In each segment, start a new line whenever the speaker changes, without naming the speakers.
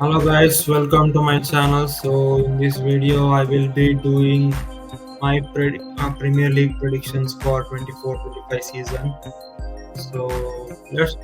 Hello guys, welcome to my channel. So in this video, I will be doing my Premier League predictions for 24-25 season. So let's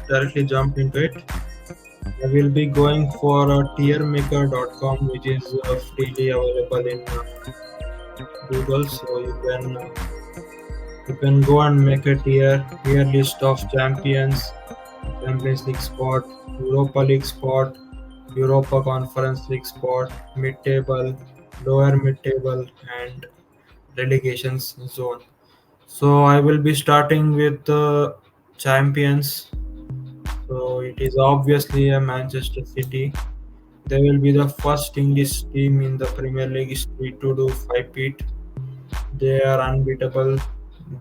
directly jump into it. I will be going for tiermaker.com, which is freely available in Google. So you can go and make a tier list of champions, Champions League spot, Europa League spot, Europa Conference League spot, mid-table, lower mid-table, and relegations zone. So I will be starting with the champions. So it is obviously a Manchester City. They will be the first English team in the Premier League history to do five-peat. They are unbeatable.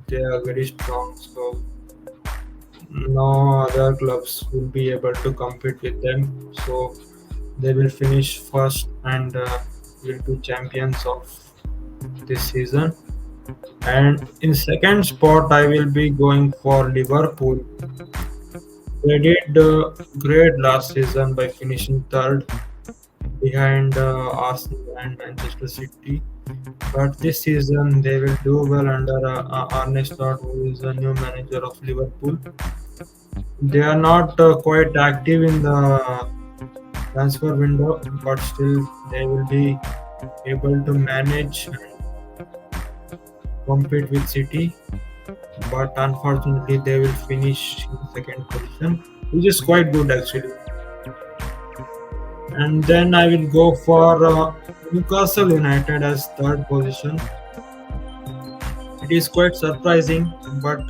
They are very strong. So no other clubs will be able to compete with them. So they will finish first and will be champions of this season. And in second spot, I will be going for Liverpool. They did great last season by finishing third behind Arsenal and Manchester City. But this season, they will do well under Arne Slot, who is the new manager of Liverpool. They are not quite active in the transfer window, but still they will be able to manage and compete with City. But unfortunately, they will finish in second position, which is quite good actually. And then I will go for Newcastle United as third position. It is quite surprising, but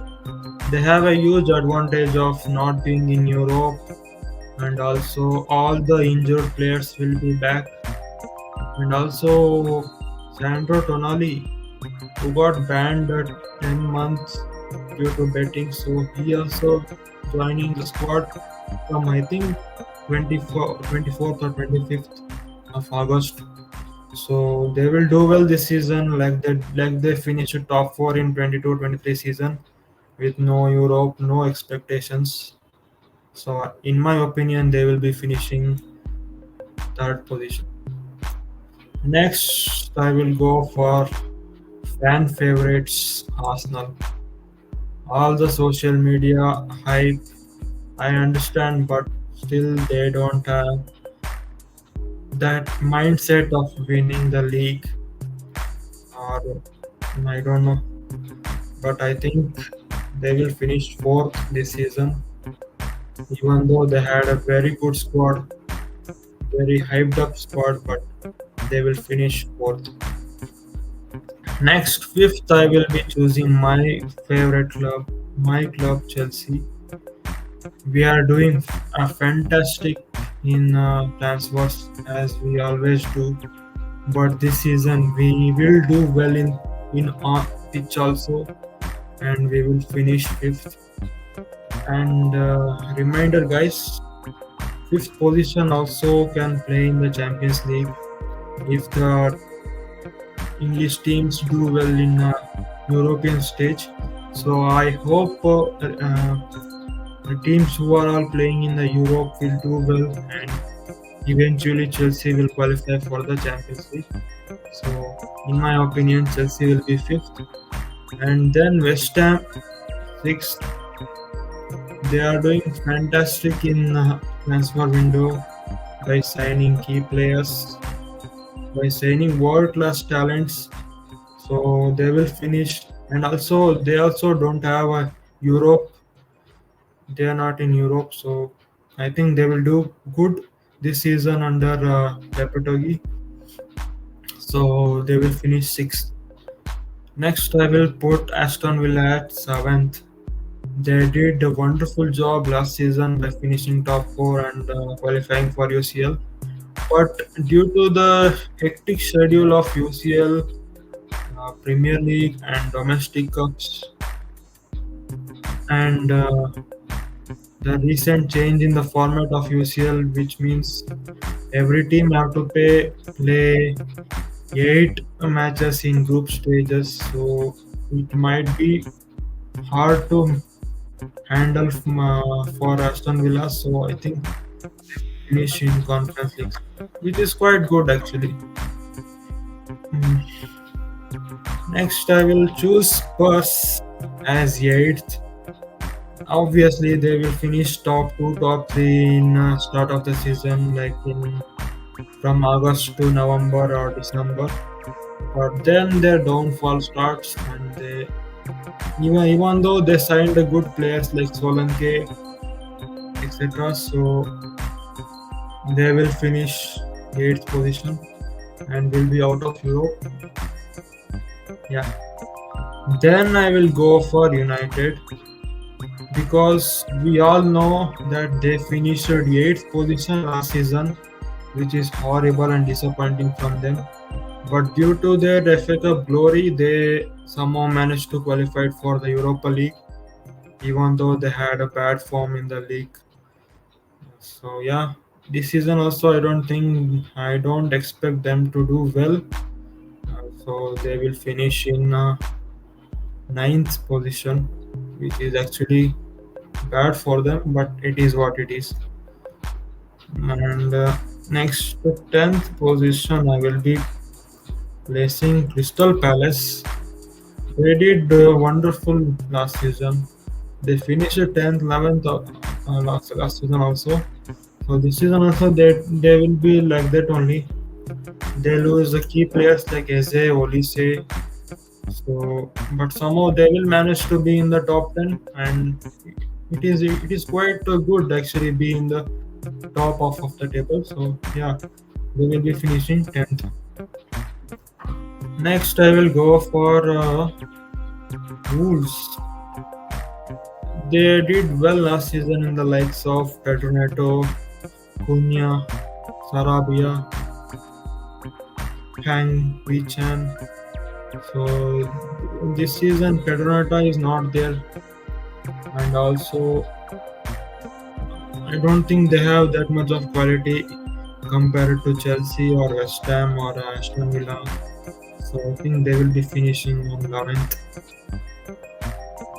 they have a huge advantage of not being in Europe, and also all the injured players will be back, and also Sandro Tonali, who got banned at 10 months due to betting. So he also joining the squad from I think 24th or 25th of August. So they will do well this season, like they finished top four in 22-23 season with no Europe, no expectations. So in my opinion, they will be finishing third position. Next, I will go for fan favorites Arsenal. All the social media hype, I understand, but still they don't have that mindset of winning the league, or I don't know, but I think they will finish fourth this season, even though they had a very good squad, very hyped up squad, but they will finish fourth. Next, fifth, I will be choosing my favorite club, my club Chelsea. We are doing a fantastic in transfers as we always do, but this season we will do well in on pitch also, and we will finish fifth. And reminder, guys, fifth position also can play in the Champions League if the English teams do well in European stage. So I hope the teams who are all playing in the Europe will do well, and eventually Chelsea will qualify for the Champions League. So in my opinion, Chelsea will be fifth, and then West Ham sixth. They are doing fantastic in transfer window by signing key players, by signing world class talents. So they will finish, and also they also don't have a Europe. They are not in Europe, so I think they will do good this season under Lopetegui. So they will finish sixth. Next, I will put Aston Villa at seventh. They did a wonderful job last season by finishing top four and qualifying for UCL. But due to the hectic schedule of UCL, Premier League, and domestic cups, and the recent change in the format of UCL, which means every team have to play eight matches in group stages, so it might be hard to handle for Aston Villa. So I think finish in Conference League, which is quite good actually. Mm. Next, I will choose Spurs as eighth. Obviously, they will finish top two, top three in start of the season, like in from August to November or December. But then their downfall starts, and they even though they signed the good players like Solanke, etc. So they will finish eighth position and will be out of Europe. Yeah. Then I will go for United because we all know that they finished eighth position last season, which is horrible and disappointing from them. But due to their FA Cup glory, they somehow managed to qualify for the Europa League, even though they had a bad form in the league. So yeah, this season also I don't expect them to do well. So they will finish in ninth position, which is actually bad for them, but it is what it is. And next to 10th position, I will be placing Crystal Palace. They did wonderful last season. They finished 10th, 11th last season also. So this season also they will be like that only. They lose the key players like Eze, Olise. So, but somehow they will manage to be in the top 10, and it is quite good actually be in the top of the table. So yeah, they will be finishing 10th. Next, I will go for Wolves. They did well last season in the likes of Pedro Neto, Cunha, Sarabia, Kang Wichan. So this season Pedro Neto is not there, and also I don't think they have that much of quality compared to Chelsea or West Ham or Aston Villa. So I think they will be finishing on 11th,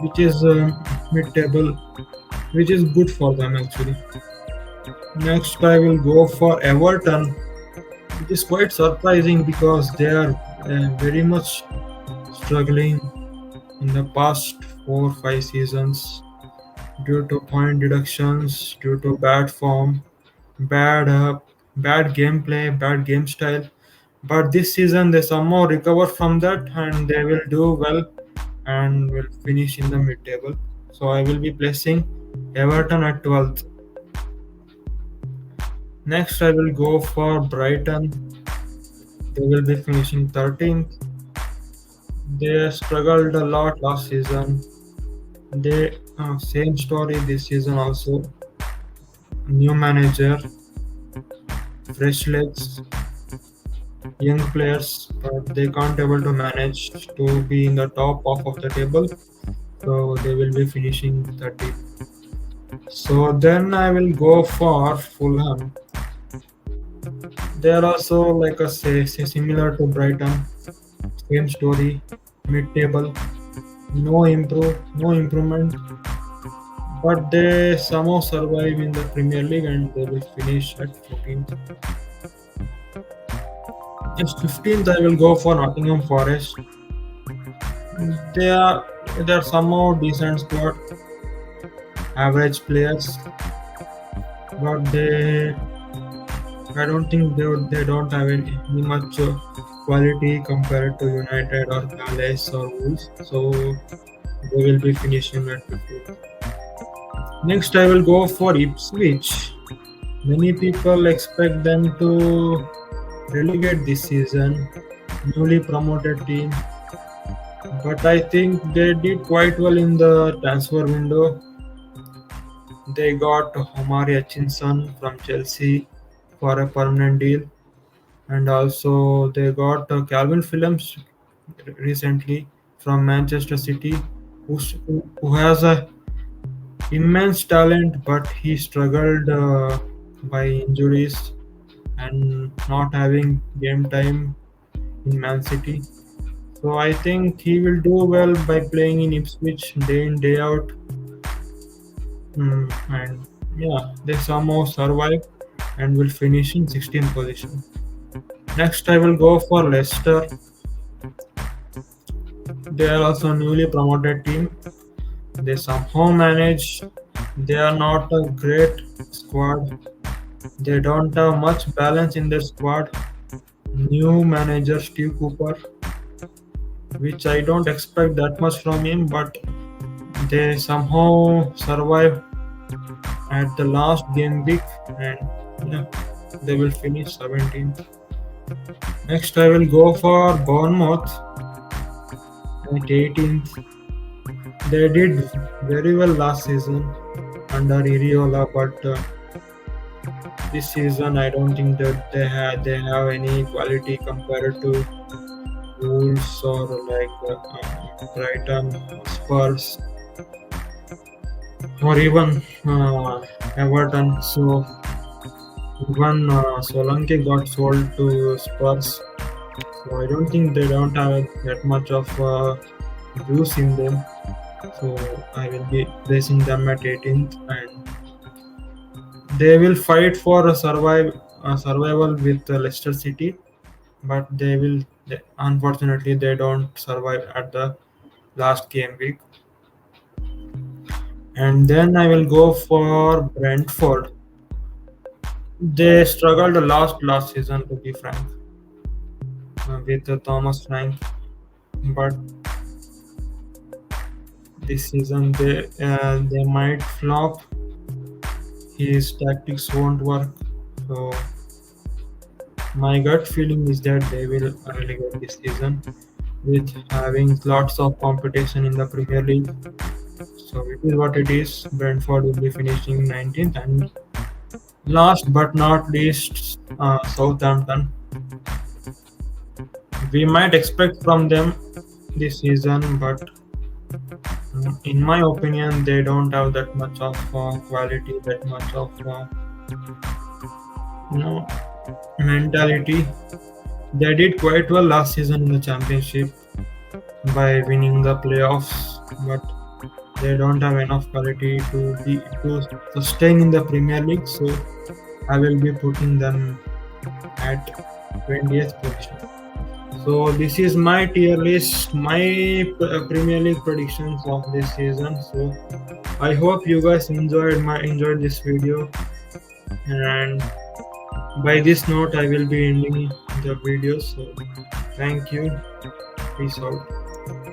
which is mid-table, which is good for them actually. Next, I will go for Everton. It is quite surprising because they are very much struggling in the past 4 5 seasons due to point deductions, due to bad form, bad bad gameplay, bad game style. But this season they somehow recover from that and they will do well and will finish in the mid-table. So I will be placing Everton at 12th. Next, I will go for Brighton. They will be finishing 13th. They struggled a lot last season. They same story this season also. New manager, fresh legs, young players, but they can't able to manage to be in the top of the table. So they will be finishing 30th. So then I will go for Fulham. They are also like a say similar to Brighton. Same story, mid-table, no improvement, but they somehow survive in the Premier League and they will finish at 14th. At 15th, I will go for Nottingham Forest. They are they are somehow decent squad, average players, but I don't think they don't have any much quality compared to United or Palace or Wolves. So they will be finishing at 15th. Next, I will go for Ipswich. Many people expect them to relegate this season, newly promoted team, but I think they did quite well in the transfer window. They got Omari Hutchinson from Chelsea for a permanent deal, and also they got Calvin Phillips recently from Manchester City, who has a immense talent, but he struggled by injuries and not having game time in Man City. So I think he will do well by playing in Ipswich day in day out. And yeah, they somehow survive. and will finish in 16th position. Next, I will go for Leicester. They are also a newly promoted team. They somehow manage. They are not a great squad. They don't have much balance in their squad. New manager Steve Cooper, which I don't expect that much from him, but they somehow survive at the last game week, and yeah, they will finish 17th. Next, I will go for Bournemouth at 18th. They did very well last season under Iriola, but this season I don't think that they have any quality compared to Wolves or like Brighton, Spurs, or even Everton. So even Solanke got sold to Spurs. So I don't think they don't have that much of juice in them. So I will be placing them at 18th, and they will fight for survival with Leicester City, but unfortunately they don't survive at the last game week. And then I will go for Brentford. They struggled last season, to be frank, with Thomas Frank, but this season they might flop. His tactics won't work. So my gut feeling is that they will relegate this season with having lots of competition in the Premier League. So it is what it is. Brentford will be finishing 19th, and last but not least, Southampton. We might expect from them this season, but in my opinion, they don't have that much of quality, that much of you know mentality. They did quite well last season in the championship by winning the playoffs, but they don't have enough quality to sustain in the Premier League. So I will be putting them at 20th position. So this is my tier list, my Premier League predictions of this season. So I hope you guys enjoyed this video, and by this note I will be ending the video. So thank you. Peace out.